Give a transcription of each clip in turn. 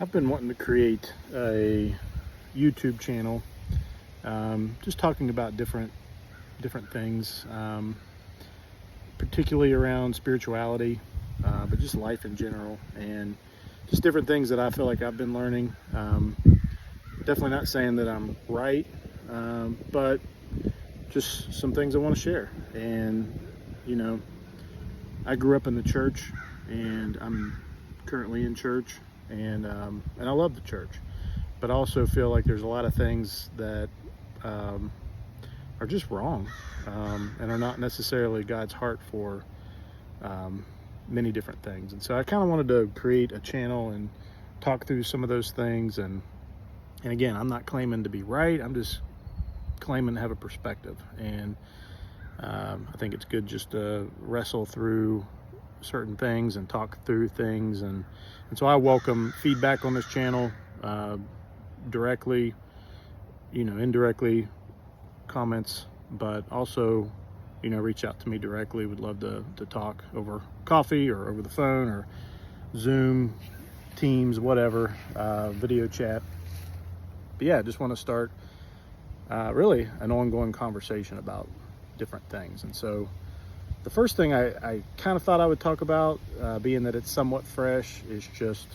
I've been wanting to create a YouTube channel, just talking about different things, particularly around spirituality, but just life in general, and just different things that I feel like I've been learning. Definitely not saying that I'm right, but just some things I want to share. And I grew up in the church, and I'm currently in church, and I love the church, but I also feel like there's a lot of things that are just wrong, and are not necessarily God's heart for many different things. And so I kind of wanted to create a channel and talk through some of those things. And again, I'm not claiming to be right. I'm just claiming to have a perspective. And I think it's good just to wrestle through certain things and talk through things. And so I welcome feedback on this channel, directly, indirectly, comments, but also, reach out to me directly. Would love to talk over coffee or over the phone or Zoom, Teams, whatever, video chat. But yeah, I just want to start really an ongoing conversation about different things. And so the first thing I kind of thought I would talk about, being that it's somewhat fresh, is just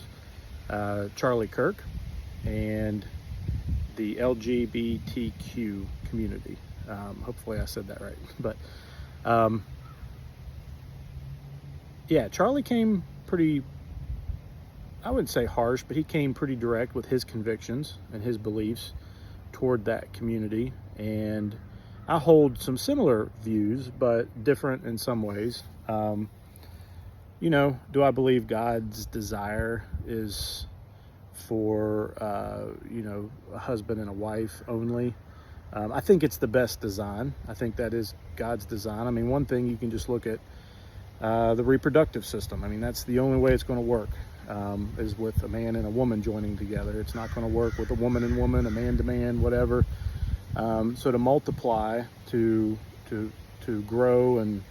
Charlie Kirk and the LGBTQ community. Hopefully I said that right. But yeah, Charlie came pretty, I wouldn't say harsh, but he came pretty direct with his convictions and his beliefs toward that community. And I hold some similar views, but different in some ways. Do I believe God's desire is for, a husband and a wife only? I think it's the best design. I think that is God's design. I mean, one thing, you can just look at the reproductive system. I mean, that's the only way it's going to work, is with a man and a woman joining together. It's not going to work with a woman and woman, a man to man, whatever. So to multiply, to grow and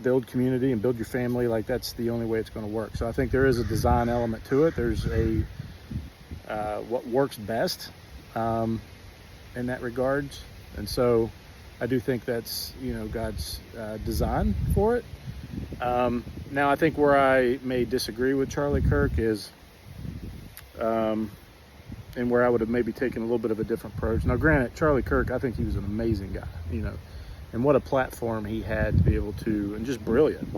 build community and build your family, like, that's the only way it's going to work. So I think there is a design element to it. There's a what works best in that regards. And so I do think that's God's design for it. Now I think where I may disagree with Charlie Kirk is, and where I would have maybe taken a little bit of a different approach. Now granted, Charlie Kirk, I think he was an amazing guy, and what a platform he had to be able to, and just brilliant,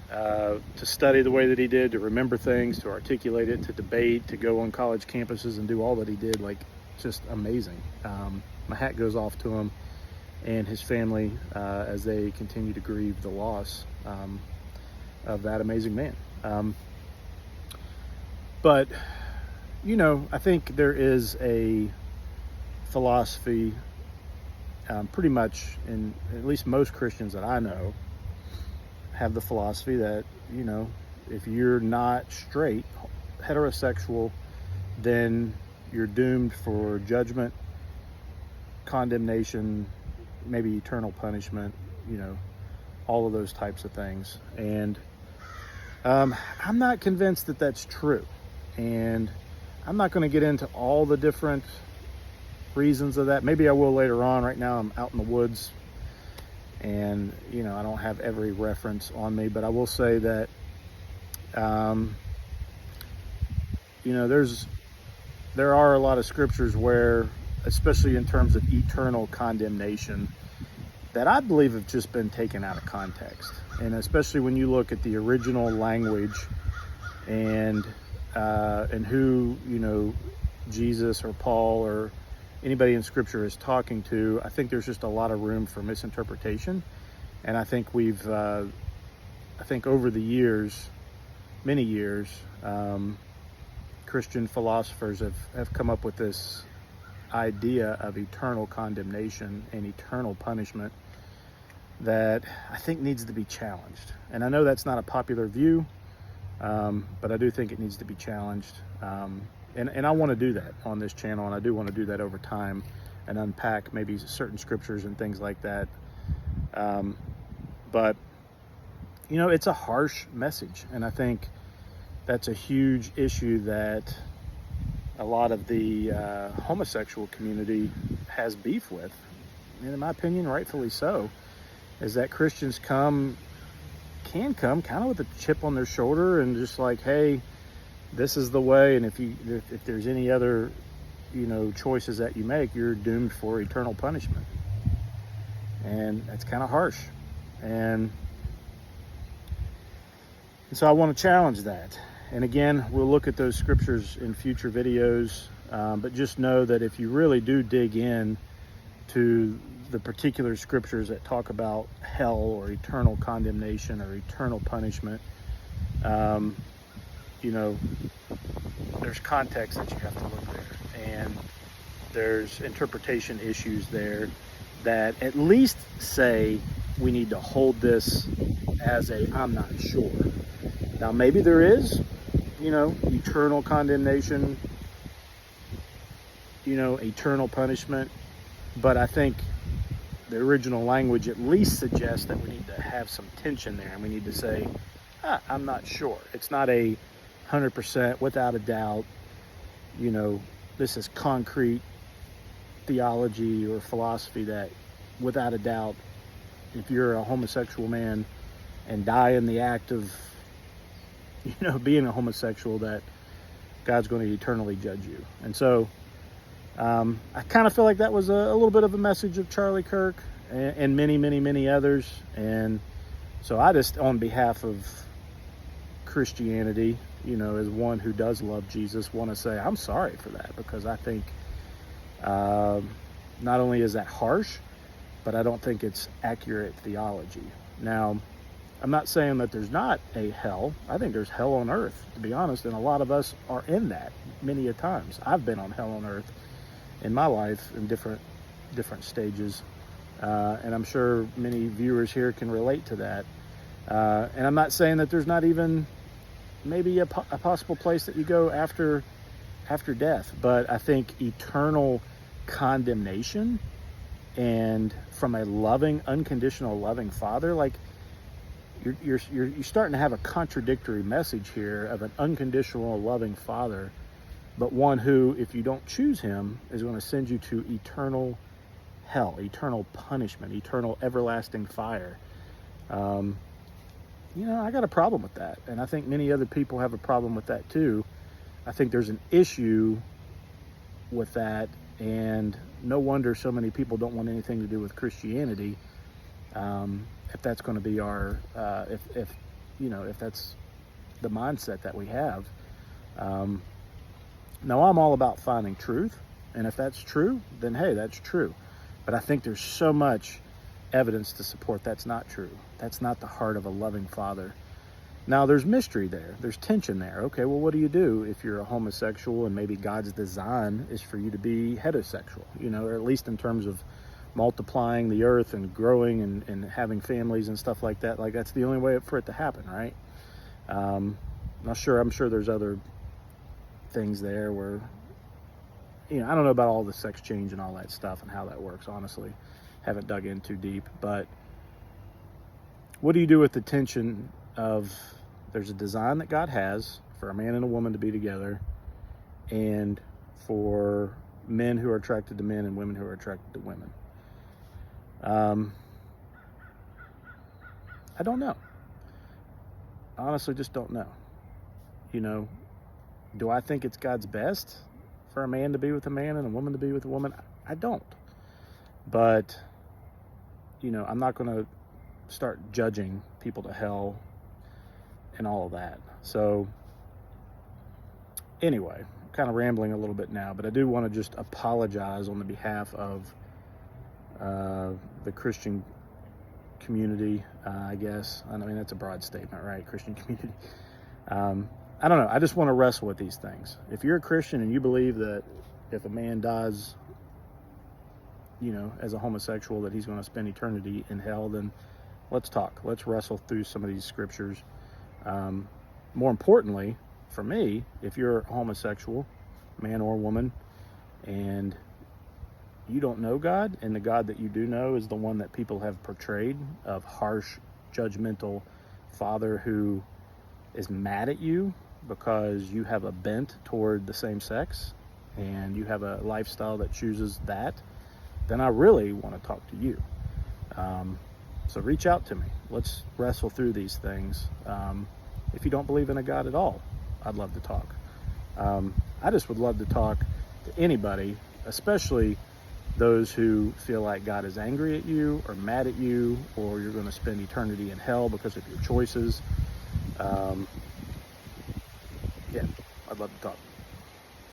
to study the way that he did, to remember things, to articulate it, to debate, to go on college campuses and do all that he did. Like, just amazing. My hat goes off to him and his family as they continue to grieve the loss of that amazing man. But I think there is a philosophy, pretty much in at least most Christians that I know have the philosophy that, if you're not straight, heterosexual, then you're doomed for judgment, condemnation, maybe eternal punishment, all of those types of things. And I'm not convinced that that's true. And I'm not going to get into all the different reasons of that. Maybe I will later on. Right now I'm out in the woods, and I don't have every reference on me, but I will say that there are a lot of scriptures where, especially in terms of eternal condemnation, that I believe have just been taken out of context. And especially when you look at the original language and who, Jesus or Paul or anybody in scripture is talking to, I think there's just a lot of room for misinterpretation. And I think over the years, many years, Christian philosophers have come up with this idea of eternal condemnation and eternal punishment that I think needs to be challenged. And I know that's not a popular view, but I do think it needs to be challenged. And I want to do that on this channel, and I do want to do that over time and unpack maybe certain scriptures and things like that. But it's a harsh message, and I think that's a huge issue that a lot of the homosexual community has beef with, and in my opinion, rightfully so, is that Christians can come kind of with a chip on their shoulder and just like, hey, this is the way, and if there's any other, choices that you make, you're doomed for eternal punishment. And that's kind of harsh. And so I want to challenge that. And again, we'll look at those scriptures in future videos, but just know that if you really do dig in to the particular scriptures that talk about hell or eternal condemnation or eternal punishment, there's context that you have to look there, and there's interpretation issues there that at least say we need to hold this as I'm not sure. Now maybe there is, eternal condemnation, eternal punishment, but I think the original language at least suggests that we need to have some tension there, and we need to say, I'm not sure. It's not 100% without a doubt, this is concrete theology or philosophy that without a doubt, if you're a homosexual man and die in the act of, being a homosexual, that God's going to eternally judge you. And so I kind of feel like that was a little bit of a message of Charlie Kirk and many, many, many others. And so I just, on behalf of Christianity, as one who does love Jesus, want to say I'm sorry for that, because I think not only is that harsh, but I don't think it's accurate theology. Now, I'm not saying that there's not a hell. I think there's hell on earth, to be honest, and a lot of us are in that many a times. I've been on hell on earth in my life in different stages, and I'm sure many viewers here can relate to that. And I'm not saying that there's not even maybe a possible place that you go after death, but I think eternal condemnation, and from a loving, unconditional loving Father, like you're starting to have a contradictory message here of an unconditional loving Father, but one who, if you don't choose him, is going to send you to eternal hell, eternal punishment, eternal everlasting fire. I got a problem with that, and I think many other people have a problem with that too. I think there's an issue with that, and no wonder so many people don't want anything to do with Christianity, if that's going to be our, if that's the mindset that we have. Now, I'm all about finding truth, and if that's true, then hey, that's true. But I think there's so much evidence to support that's not true. That's not the heart of a loving Father. Now, there's mystery there. There's tension there. Okay, well, what do you do if you're a homosexual and maybe God's design is for you to be heterosexual, or at least in terms of multiplying the earth and growing and having families and stuff like that. Like, that's the only way for it to happen, right? I'm sure there's other things there where, I don't know about all the sex change and all that stuff and how that works, honestly. Haven't dug in too deep. But what do you do with the tension of there's a design that God has for a man and a woman to be together, and for men who are attracted to men and women who are attracted to women? I don't know. I honestly just don't know. Do I think it's God's best for a man to be with a man and a woman to be with a woman? I don't. But, I'm not going to start judging people to hell and all of that. So anyway, I'm kind of rambling a little bit now, but I do want to just apologize on the behalf of the Christian community, I guess. I mean, that's a broad statement, right? Christian community. I don't know. I just want to wrestle with these things. If you're a Christian and you believe that if a man dies, as a homosexual, that he's going to spend eternity in hell, then let's talk. Let's wrestle through some of these scriptures. More importantly, for me, if you're a homosexual, man or woman, and you don't know God, and the God that you do know is the one that people have portrayed of harsh, judgmental Father who is mad at you because you have a bent toward the same sex and you have a lifestyle that chooses that, then I really want to talk to you. So reach out to me. Let's wrestle through these things. If you don't believe in a God at all, I'd love to talk. I just would love to talk to anybody, especially those who feel like God is angry at you or mad at you, or you're going to spend eternity in hell because of your choices. Yeah, I'd love to talk.